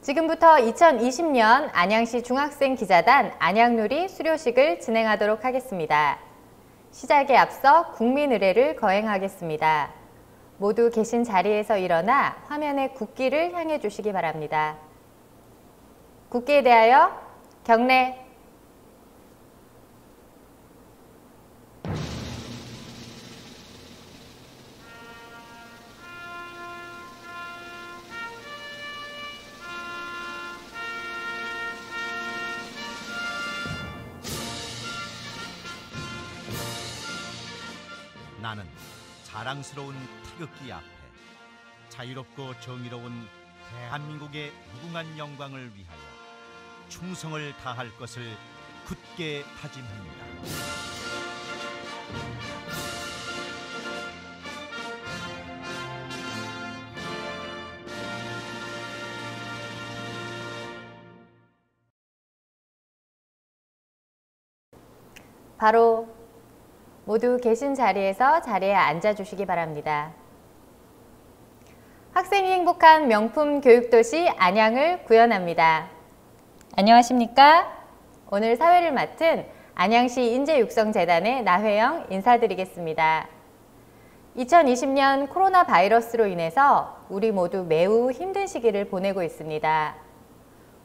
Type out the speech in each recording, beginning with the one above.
지금부터 2020년 안양시 중학생 기자단 안양누리 수료식을 진행하도록 하겠습니다. 시작에 앞서 국민의례를 거행하겠습니다. 모두 계신 자리에서 일어나 화면에 국기를 향해 주시기 바랍니다. 국기에 대하여 경례. 나는 자랑스러운 태극기 앞에 자유롭고 정의로운 대한민국의 무궁한 영광을 위하여 충성을 다할 것을 굳게 다짐합니다. 바로 모두 계신 자리에서 자리에 앉아주시기 바랍니다. 학생이 행복한 명품 교육도시 안양을 구현합니다. 안녕하십니까? 오늘 사회를 맡은 안양시 인재육성재단의 나회영 인사드리겠습니다. 2020년 코로나 바이러스로 인해서 우리 모두 매우 힘든 시기를 보내고 있습니다.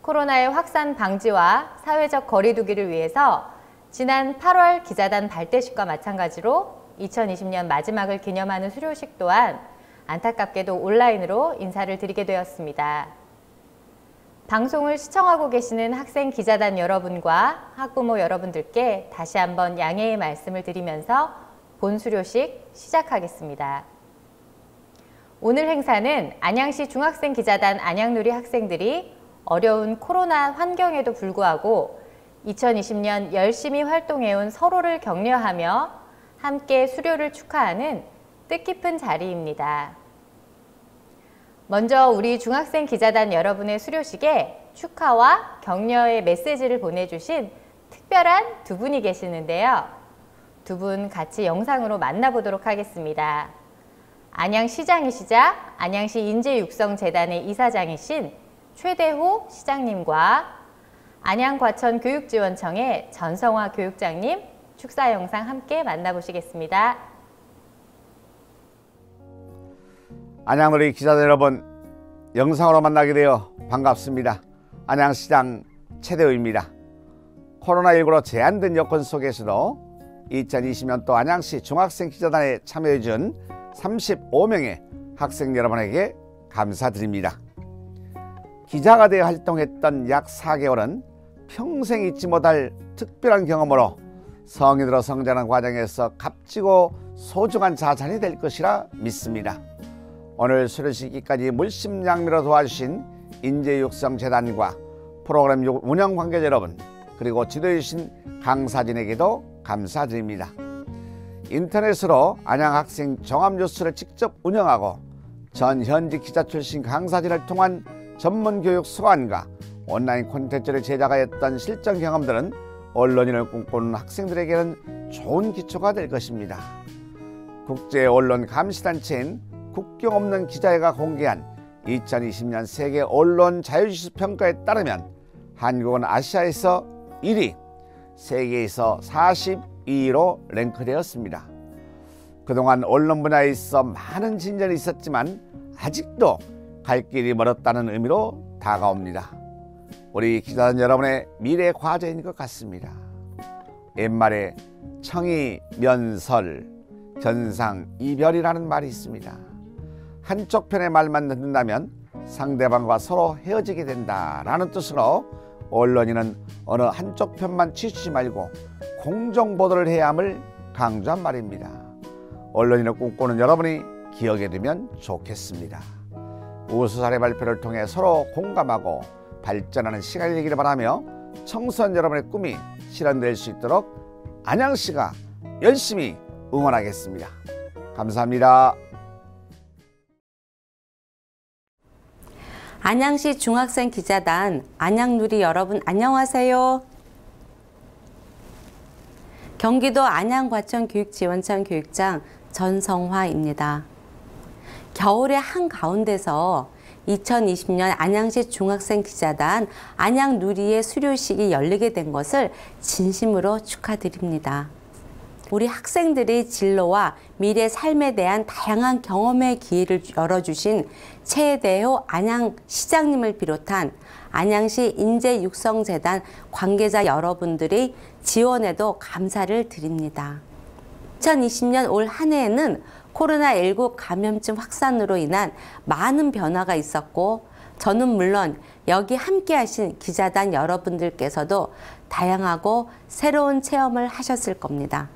코로나의 확산 방지와 사회적 거리 두기를 위해서 지난 8월 기자단 발대식과 마찬가지로 2020년 마지막을 기념하는 수료식 또한 안타깝게도 온라인으로 인사를 드리게 되었습니다. 방송을 시청하고 계시는 학생 기자단 여러분과 학부모 여러분들께 다시 한번 양해의 말씀을 드리면서 본 수료식 시작하겠습니다. 오늘 행사는 안양시 중학생 기자단 안양누리 학생들이 어려운 코로나 환경에도 불구하고 2020년 열심히 활동해온 서로를 격려하며 함께 수료를 축하하는 뜻깊은 자리입니다. 먼저 우리 중학생 기자단 여러분의 수료식에 축하와 격려의 메시지를 보내주신 특별한 두 분이 계시는데요. 두 분 같이 영상으로 만나보도록 하겠습니다. 안양시장이시자 안양시 인재육성재단의 이사장이신 최대호 시장님과 안양과천교육지원청의 전성화 교육장님 축사 영상 함께 만나보시겠습니다. 안양누리 기자들 여러분, 영상으로 만나게 되어 반갑습니다. 안양시장 최대호입니다. 코로나19로 제한된 여건 속에서도 2020년도 안양시 중학생 기자단에 참여해준 35명의 학생 여러분에게 감사드립니다. 기자가 되어 활동했던 약 4개월은 평생 잊지 못할 특별한 경험으로 성인으로 성장하는 과정에서 값지고 소중한 자산이 될 것이라 믿습니다. 오늘 수료식까지 물심양면으로 도와주신 인재육성재단과 프로그램 운영 관계자 여러분, 그리고 지도해주신 강사진에게도 감사드립니다. 인터넷으로 안양학생 종합뉴스를 직접 운영하고 전 현직 기자 출신 강사진을 통한 전문교육 수강과 온라인 콘텐츠를 제작하였던 실전 경험들은 언론인을 꿈꾸는 학생들에게는 좋은 기초가 될 것입니다. 국제언론감시단체인 국경 없는 기자회가 공개한 2020년 세계 언론 자유지수 평가에 따르면 한국은 아시아에서 1위, 세계에서 42위로 랭크되었습니다. 그동안 언론 분야에 있어 많은 진전이 있었지만 아직도 갈 길이 멀었다는 의미로 다가옵니다. 우리 기자단 여러분의 미래 과제인 것 같습니다. 옛말에 청이 면설, 견상 이별이라는 말이 있습니다. 한쪽 편의 말만 듣는다면 상대방과 서로 헤어지게 된다라는 뜻으로 언론인은 어느 한쪽 편만 치우치지 말고 공정보도를 해야 함을 강조한 말입니다. 언론인을 꿈꾸는 여러분이 기억에 두면 좋겠습니다. 우수 사례 발표를 통해 서로 공감하고 발전하는 시간이 되기를 바라며 청소년 여러분의 꿈이 실현될 수 있도록 안양시가 열심히 응원하겠습니다. 감사합니다. 안양시 중학생 기자단 안양누리 여러분 안녕하세요. 경기도 안양과천교육지원청 교육장 전성화입니다. 겨울의 한가운데서 2020년 안양시 중학생 기자단 안양 누리의 수료식이 열리게 된 것을 진심으로 축하드립니다. 우리 학생들의 진로와 미래 삶에 대한 다양한 경험의 기회를 열어주신 최대호 안양시장님을 비롯한 안양시 인재육성재단 관계자 여러분들의 지원에도 감사를 드립니다. 2020년 올 한 해에는 코로나19 감염증 확산으로 인한 많은 변화가 있었고 저는 물론 여기 함께 하신 기자단 여러분들께서도 다양하고 새로운 체험을 하셨을 겁니다.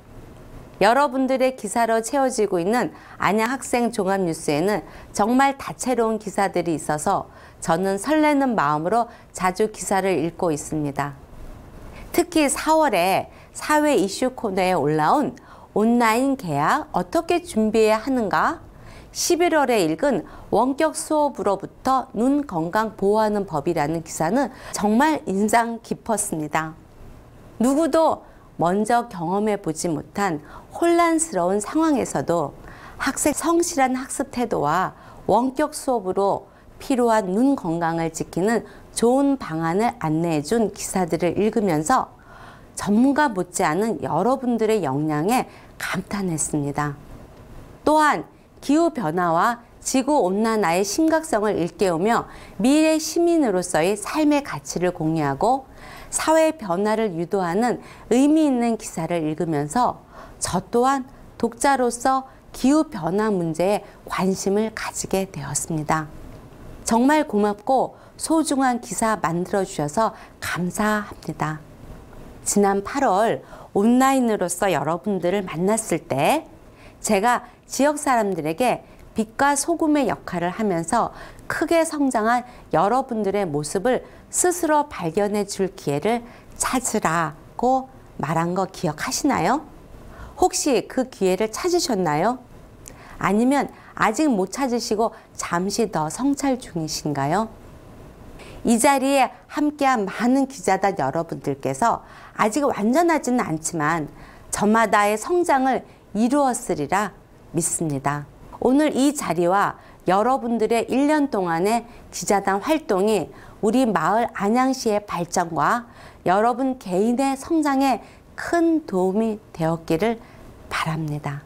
여러분들의 기사로 채워지고 있는 안양 학생 종합뉴스에는 정말 다채로운 기사들이 있어서 저는 설레는 마음으로 자주 기사를 읽고 있습니다. 특히 4월에 사회 이슈 코너에 올라온 온라인 계약 어떻게 준비해야 하는가? 11월에 읽은 원격 수업으로부터 눈 건강 보호하는 법이라는 기사는 정말 인상 깊었습니다. 누구도 먼저 경험해 보지 못한 혼란스러운 상황에서도 학생 성실한 학습 태도와 원격 수업으로 필요한 눈 건강을 지키는 좋은 방안을 안내해 준 기사들을 읽으면서 전문가 못지않은 여러분들의 역량에 감탄했습니다. 또한 기후변화와 지구온난화의 심각성을 일깨우며 미래 시민으로서의 삶의 가치를 공유하고 사회 변화를 유도하는 의미 있는 기사를 읽으면서 저 또한 독자로서 기후변화 문제에 관심을 가지게 되었습니다. 정말 고맙고 소중한 기사 만들어주셔서 감사합니다. 지난 8월 온라인으로서 여러분들을 만났을 때 제가 지역 사람들에게 빛과 소금의 역할을 하면서 크게 성장한 여러분들의 모습을 스스로 발견해 줄 기회를 찾으라고 말한 거 기억하시나요? 혹시 그 기회를 찾으셨나요? 아니면 아직 못 찾으시고 잠시 더 성찰 중이신가요? 이 자리에 함께한 많은 기자단 여러분들께서 아직 완전하지는 않지만 저마다의 성장을 이루었으리라 믿습니다. 오늘 이 자리와 여러분들의 1년 동안의 기자단 활동이 우리 마을 안양시의 발전과 여러분 개인의 성장에 큰 도움이 되었기를 바랍니다.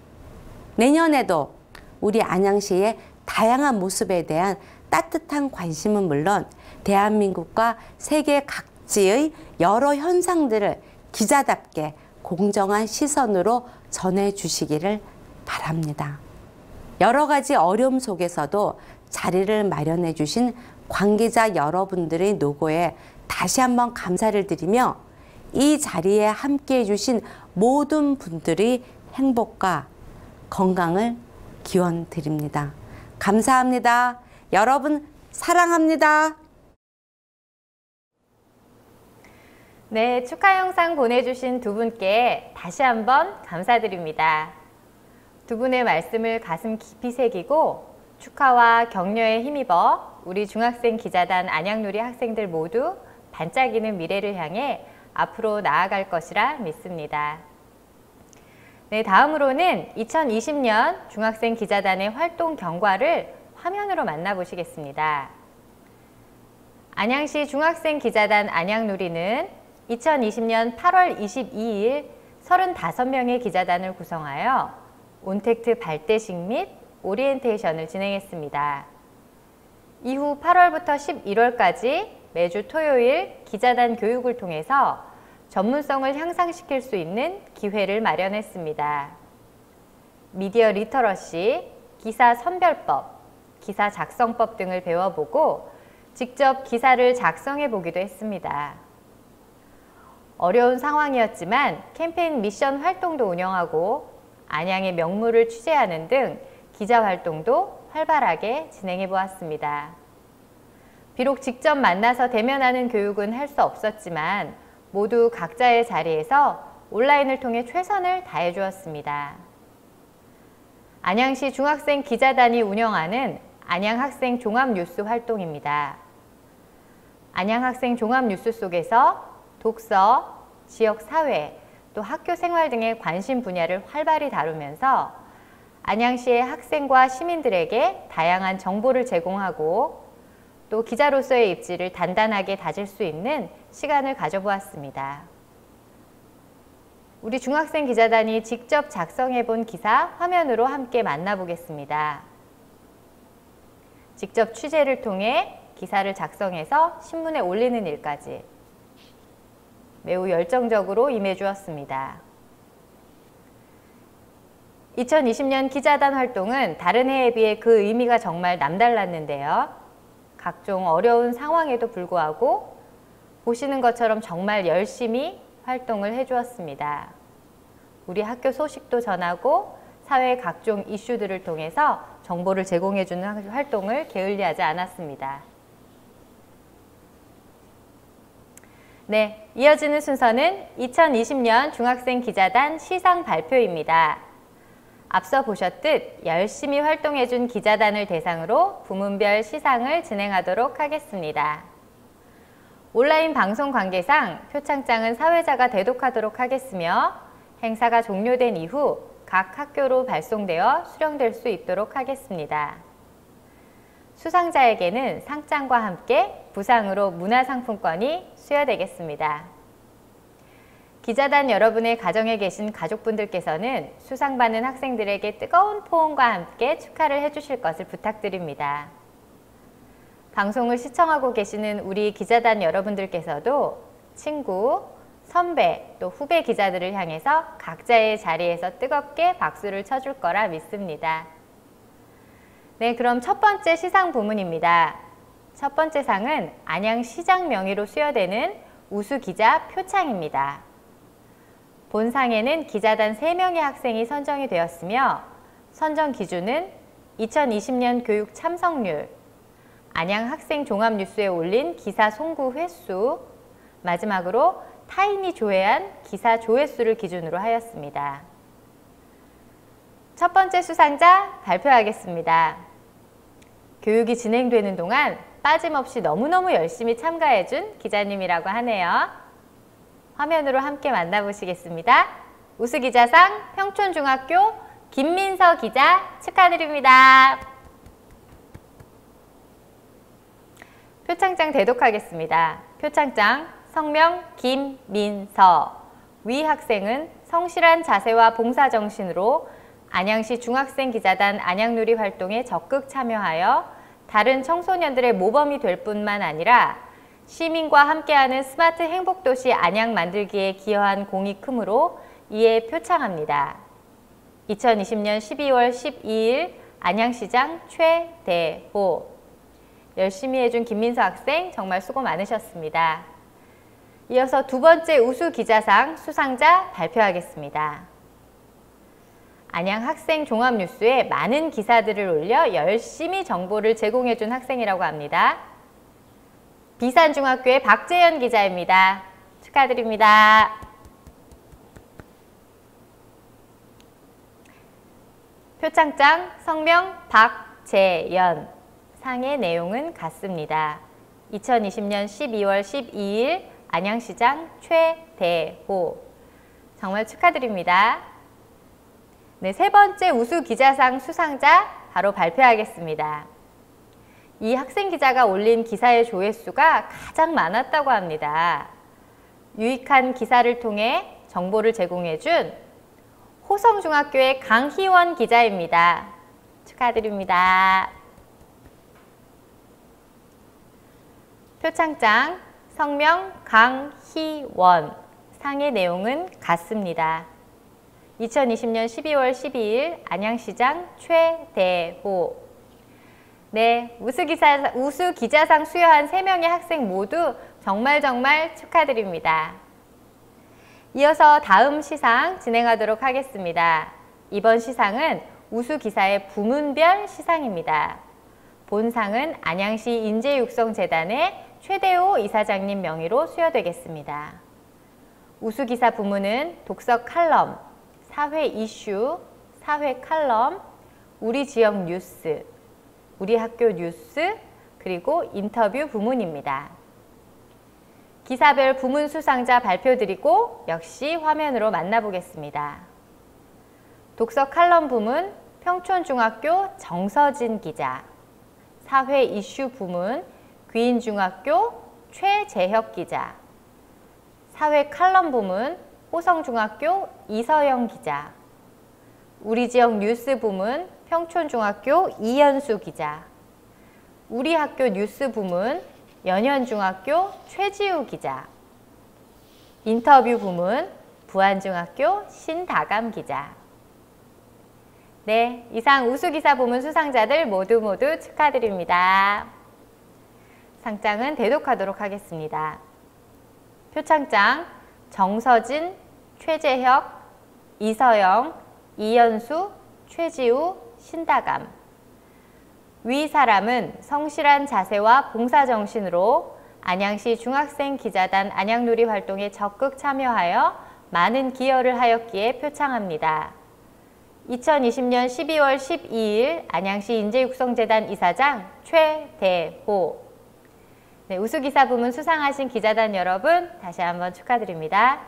내년에도 우리 안양시의 다양한 모습에 대한 따뜻한 관심은 물론 대한민국과 세계 각지의 여러 현상들을 기자답게 공정한 시선으로 전해주시기를 바랍니다. 여러 가지 어려움 속에서도 자리를 마련해 주신 관계자 여러분들의 노고에 다시 한번 감사를 드리며 이 자리에 함께해 주신 모든 분들의 행복과 건강을 기원드립니다. 감사합니다. 여러분 사랑합니다. 네, 축하 영상 보내주신 두 분께 다시 한번 감사드립니다. 두 분의 말씀을 가슴 깊이 새기고 축하와 격려에 힘입어 우리 중학생 기자단 안양누리 학생들 모두 반짝이는 미래를 향해 앞으로 나아갈 것이라 믿습니다. 네, 다음으로는 2020년 중학생 기자단의 활동 경과를 화면으로 만나보시겠습니다. 안양시 중학생 기자단 안양누리는 2020년 8월 22일 35명의 기자단을 구성하여 온택트 발대식 및 오리엔테이션을 진행했습니다. 이후 8월부터 11월까지 매주 토요일 기자단 교육을 통해서 전문성을 향상시킬 수 있는 기회를 마련했습니다. 미디어 리터러시, 기사 선별법, 기사 작성법 등을 배워보고 직접 기사를 작성해 보기도 했습니다. 어려운 상황이었지만 캠페인 미션 활동도 운영하고 안양의 명물을 취재하는 등 기자 활동도 활발하게 진행해 보았습니다. 비록 직접 만나서 대면하는 교육은 할 수 없었지만 모두 각자의 자리에서 온라인을 통해 최선을 다해 주었습니다. 안양시 중학생 기자단이 운영하는 안양학생 종합뉴스 활동입니다. 안양학생 종합뉴스 속에서 독서, 지역사회, 또 학교 생활 등의 관심 분야를 활발히 다루면서 안양시의 학생과 시민들에게 다양한 정보를 제공하고 또 기자로서의 입지를 단단하게 다질 수 있는 시간을 가져보았습니다. 우리 중학생 기자단이 직접 작성해 본 기사 화면으로 함께 만나보겠습니다. 직접 취재를 통해 기사를 작성해서 신문에 올리는 일까지 매우 열정적으로 임해주었습니다. 2020년 기자단 활동은 다른 해에 비해 그 의미가 정말 남달랐는데요. 각종 어려운 상황에도 불구하고 보시는 것처럼 정말 열심히 활동을 해주었습니다. 우리 학교 소식도 전하고 사회의 각종 이슈들을 통해서 정보를 제공해주는 활동을 게을리하지 않았습니다. 네, 이어지는 순서는 2020년 중학생 기자단 시상 발표입니다. 앞서 보셨듯 열심히 활동해준 기자단을 대상으로 부문별 시상을 진행하도록 하겠습니다. 온라인 방송 관계상 표창장은 사회자가 대독하도록 하겠으며 행사가 종료된 이후 각 학교로 발송되어 수령될 수 있도록 하겠습니다. 수상자에게는 상장과 함께 부상으로 문화상품권이 수여되겠습니다. 기자단 여러분의 가정에 계신 가족분들께서는 수상받는 학생들에게 뜨거운 포옹과 함께 축하를 해주실 것을 부탁드립니다. 방송을 시청하고 계시는 우리 기자단 여러분들께서도 친구, 선배, 또 후배 기자들을 향해서 각자의 자리에서 뜨겁게 박수를 쳐줄 거라 믿습니다. 네, 그럼 첫 번째 시상 부문입니다. 첫 번째 상은 안양시장 명의로 수여되는 우수기자 표창입니다. 본 상에는 기자단 3명의 학생이 선정이 되었으며 선정 기준은 2020년 교육 참석률, 안양 학생 종합뉴스에 올린 기사 송구 횟수, 마지막으로 타인이 조회한 기사 조회수를 기준으로 하였습니다. 첫 번째 수상자 발표하겠습니다. 교육이 진행되는 동안 빠짐없이 너무너무 열심히 참가해준 기자님이라고 하네요. 화면으로 함께 만나보시겠습니다. 우수기자상 평촌중학교 김민서 기자 축하드립니다. 표창장 대독하겠습니다. 표창장 성명 김민서. 위 학생은 성실한 자세와 봉사정신으로 안양시 중학생 기자단 안양누리 활동에 적극 참여하여 다른 청소년들의 모범이 될 뿐만 아니라 시민과 함께하는 스마트 행복도시 안양 만들기에 기여한 공이 크므로 이에 표창합니다. 2020년 12월 12일 안양시장 최대호. 열심히 해준 김민서 학생 정말 수고 많으셨습니다. 이어서 두 번째 우수기자상 수상자 발표하겠습니다. 안양 학생 종합뉴스에 많은 기사들을 올려 열심히 정보를 제공해준 학생이라고 합니다. 비산중학교의 박재현 기자입니다. 축하드립니다. 표창장 성명 박재현. 상의 내용은 같습니다. 2020년 12월 12일 안양시장 최대호. 정말 축하드립니다. 네, 세 번째 우수기자상 수상자 바로 발표하겠습니다. 이 학생 기자가 올린 기사의 조회수가 가장 많았다고 합니다. 유익한 기사를 통해 정보를 제공해준 호성중학교의 강희원 기자입니다. 축하드립니다. 표창장 성명 강희원. 상의 내용은 같습니다. 2020년 12월 12일 안양시장 최대호. 네, 우수기자상 수여한 3명의 학생 모두 정말 축하드립니다. 이어서 다음 시상 진행하도록 하겠습니다. 이번 시상은 우수기사의 부문별 시상입니다. 본상은 안양시 인재육성재단의 최대호 이사장님 명의로 수여되겠습니다. 우수기사 부문은 독서 칼럼, 사회 이슈, 사회 칼럼, 우리 지역 뉴스, 우리 학교 뉴스, 그리고 인터뷰 부문입니다. 기사별 부문 수상자 발표드리고 역시 화면으로 만나보겠습니다. 독서 칼럼 부문 평촌중학교 정서진 기자, 사회 이슈 부문 귀인중학교 최재혁 기자, 사회 칼럼 부문 호성중학교 이서영 기자, 우리 지역 뉴스 부문 평촌중학교 이연수 기자, 우리 학교 뉴스 부문 연현중학교 최지우 기자, 인터뷰 부문 부안중학교 신다감 기자. 네, 이상 우수기사 부문 수상자들 모두 축하드립니다. 상장은 대독하도록 하겠습니다. 표창장 정서진, 최재혁, 이서영, 이연수, 최지우, 신다감. 위 사람은 성실한 자세와 봉사정신으로 안양시 중학생 기자단 안양누리 활동에 적극 참여하여 많은 기여를 하였기에 표창합니다. 2020년 12월 12일 안양시 인재육성재단 이사장 최대호. 네, 우수기사 부문 수상하신 기자단 여러분 다시 한번 축하드립니다.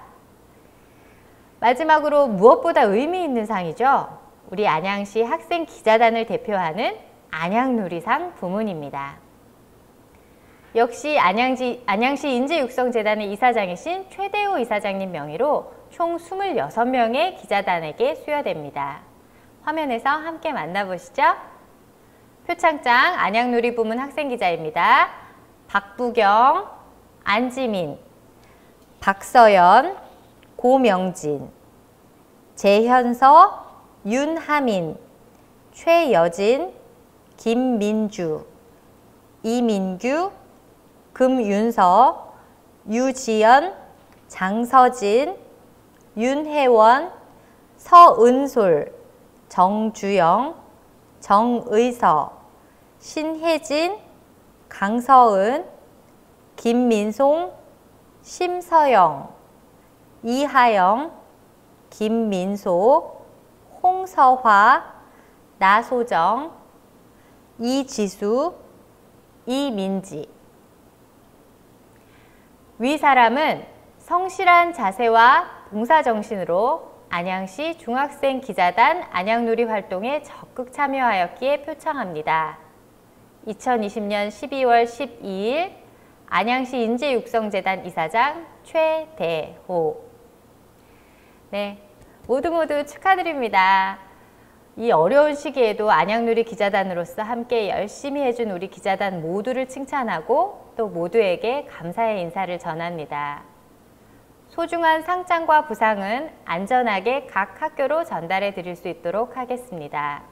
마지막으로 무엇보다 의미 있는 상이죠. 우리 안양시 학생 기자단을 대표하는 안양누리상 부문입니다. 역시 안양시 인재육성재단의 이사장이신 최대호 이사장님 명의로 총 26명의 기자단에게 수여됩니다. 화면에서 함께 만나보시죠. 표창장 안양누리 부문 학생기자입니다. 박부경, 안지민, 박서연, 고명진, 재현서, 윤하민, 최여진, 김민주, 이민규, 금윤서, 유지연, 장서진, 윤혜원, 서은솔, 정주영, 정의서, 신혜진, 강서은, 김민송, 심서영, 이하영, 김민소, 홍서화, 나소정, 이지수, 이민지. 위 사람은 성실한 자세와 봉사정신으로 안양시 중학생 기자단 안양누리 활동에 적극 참여하였기에 표창합니다. 2020년 12월 12일 안양시 인재육성재단 이사장 최대호. 네, 모두 축하드립니다. 이 어려운 시기에도 안양누리 기자단으로서 함께 열심히 해준 우리 기자단 모두를 칭찬하고 또 모두에게 감사의 인사를 전합니다. 소중한 상장과 부상은 안전하게 각 학교로 전달해 드릴 수 있도록 하겠습니다.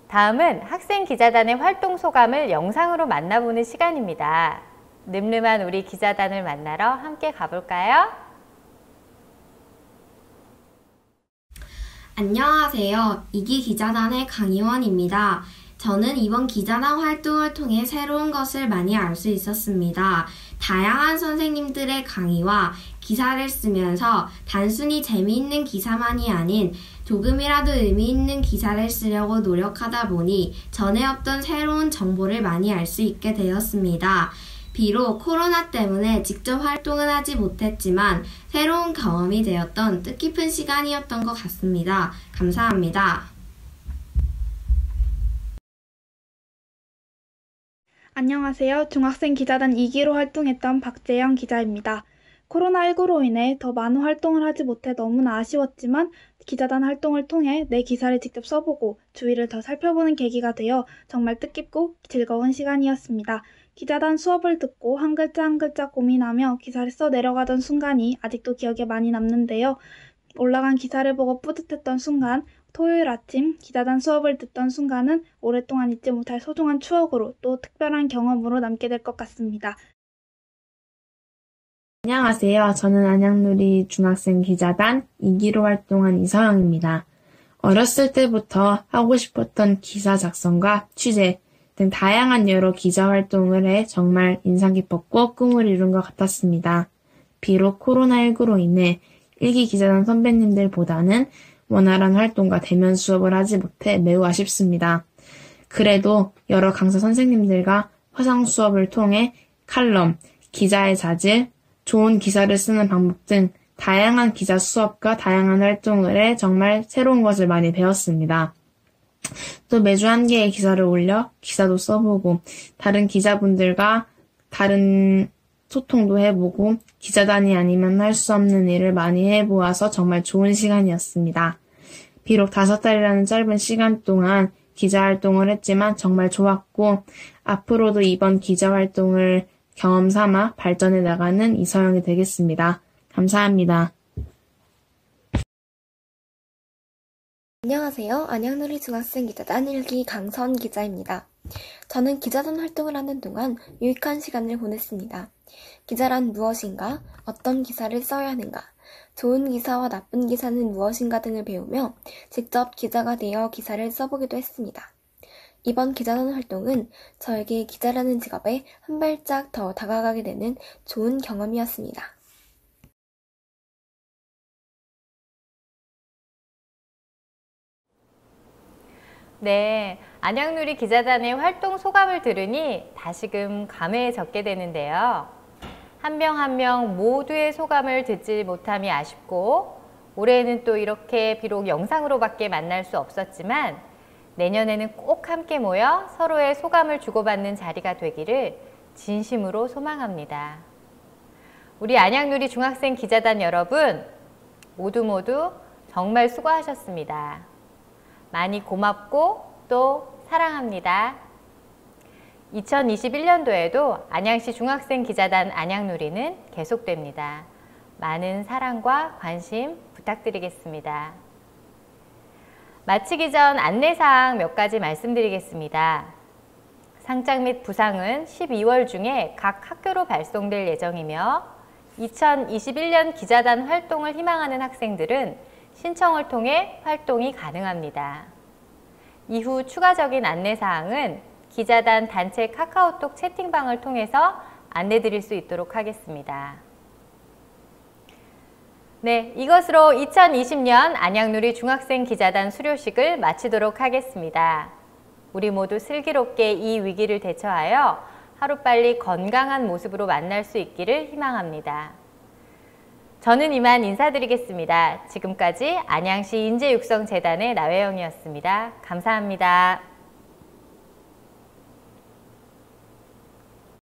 다음은 학생 기자단의 활동 소감을 영상으로 만나보는 시간입니다. 늠름한 우리 기자단을 만나러 함께 가볼까요? 안녕하세요. 이기 기자단의 강희원입니다. 저는 이번 기자단 활동을 통해 새로운 것을 많이 알 수 있었습니다. 다양한 선생님들의 강의와 기사를 쓰면서 단순히 재미있는 기사만이 아닌 조금이라도 의미 있는 기사를 쓰려고 노력하다 보니 전에 없던 새로운 정보를 많이 알 수 있게 되었습니다. 비록 코로나 때문에 직접 활동은 하지 못했지만 새로운 경험이 되었던 뜻깊은 시간이었던 것 같습니다. 감사합니다. 안녕하세요. 중학생 기자단 2기로 활동했던 박재영 기자입니다. 코로나19로 인해 더 많은 활동을 하지 못해 너무나 아쉬웠지만 기자단 활동을 통해 내 기사를 직접 써보고 주위를 더 살펴보는 계기가 되어 정말 뜻깊고 즐거운 시간이었습니다. 기자단 수업을 듣고 한 글자 한 글자 고민하며 기사를 써 내려가던 순간이 아직도 기억에 많이 남는데요. 올라간 기사를 보고 뿌듯했던 순간, 토요일 아침 기자단 수업을 듣던 순간은 오랫동안 잊지 못할 소중한 추억으로 또 특별한 경험으로 남게 될 것 같습니다. 안녕하세요. 저는 안양누리 중학생 기자단 2기로 활동한 이서영입니다. 어렸을 때부터 하고 싶었던 기사 작성과 취재 등 다양한 여러 기자 활동을 해 정말 인상 깊었고 꿈을 이룬 것 같았습니다. 비록 코로나19로 인해 1기 기자단 선배님들보다는 원활한 활동과 대면 수업을 하지 못해 매우 아쉽습니다. 그래도 여러 강사 선생님들과 화상 수업을 통해 칼럼, 기자의 자질, 좋은 기사를 쓰는 방법 등 다양한 기자 수업과 다양한 활동을 해 정말 새로운 것을 많이 배웠습니다. 또 매주 한 개의 기사를 올려 기사도 써보고 다른 기자분들과 다른 소통도 해보고 기자단이 아니면 할 수 없는 일을 많이 해보아서 정말 좋은 시간이었습니다. 비록 5달이라는 짧은 시간 동안 기자 활동을 했지만 정말 좋았고 앞으로도 이번 기자 활동을 경험 삼아 발전해 나가는 이서영이 되겠습니다. 감사합니다. 안녕하세요. 안양누리 중학생 기자단 1기 강선 기자입니다. 저는 기자단 활동을 하는 동안 유익한 시간을 보냈습니다. 기자란 무엇인가, 어떤 기사를 써야 하는가, 좋은 기사와 나쁜 기사는 무엇인가 등을 배우며 직접 기자가 되어 기사를 써보기도 했습니다. 이번 기자단 활동은 저에게 기자라는 직업에 한 발짝 더 다가가게 되는 좋은 경험이었습니다. 네, 안양누리 기자단의 활동 소감을 들으니 다시금 감회해졌게 되는데요. 한 명 한 명 모두의 소감을 듣지 못함이 아쉽고 올해는 또 이렇게 비록 영상으로밖에 만날 수 없었지만 내년에는 꼭 함께 모여 서로의 소감을 주고받는 자리가 되기를 진심으로 소망합니다. 우리 안양누리 중학생 기자단 여러분 모두 정말 수고하셨습니다. 많이 고맙고 또 사랑합니다. 2021년도에도 안양시 중학생 기자단 안양누리는 계속됩니다. 많은 사랑과 관심 부탁드리겠습니다. 마치기 전 안내사항 몇 가지 말씀드리겠습니다. 상장 및 부상은 12월 중에 각 학교로 발송될 예정이며 2021년 기자단 활동을 희망하는 학생들은 신청을 통해 활동이 가능합니다. 이후 추가적인 안내사항은 기자단 단체 카카오톡 채팅방을 통해서 안내드릴 수 있도록 하겠습니다. 네, 이것으로 2020년 안양누리 중학생 기자단 수료식을 마치도록 하겠습니다. 우리 모두 슬기롭게 이 위기를 대처하여 하루빨리 건강한 모습으로 만날 수 있기를 희망합니다. 저는 이만 인사드리겠습니다. 지금까지 안양시 인재육성재단의 나회영이었습니다. 감사합니다.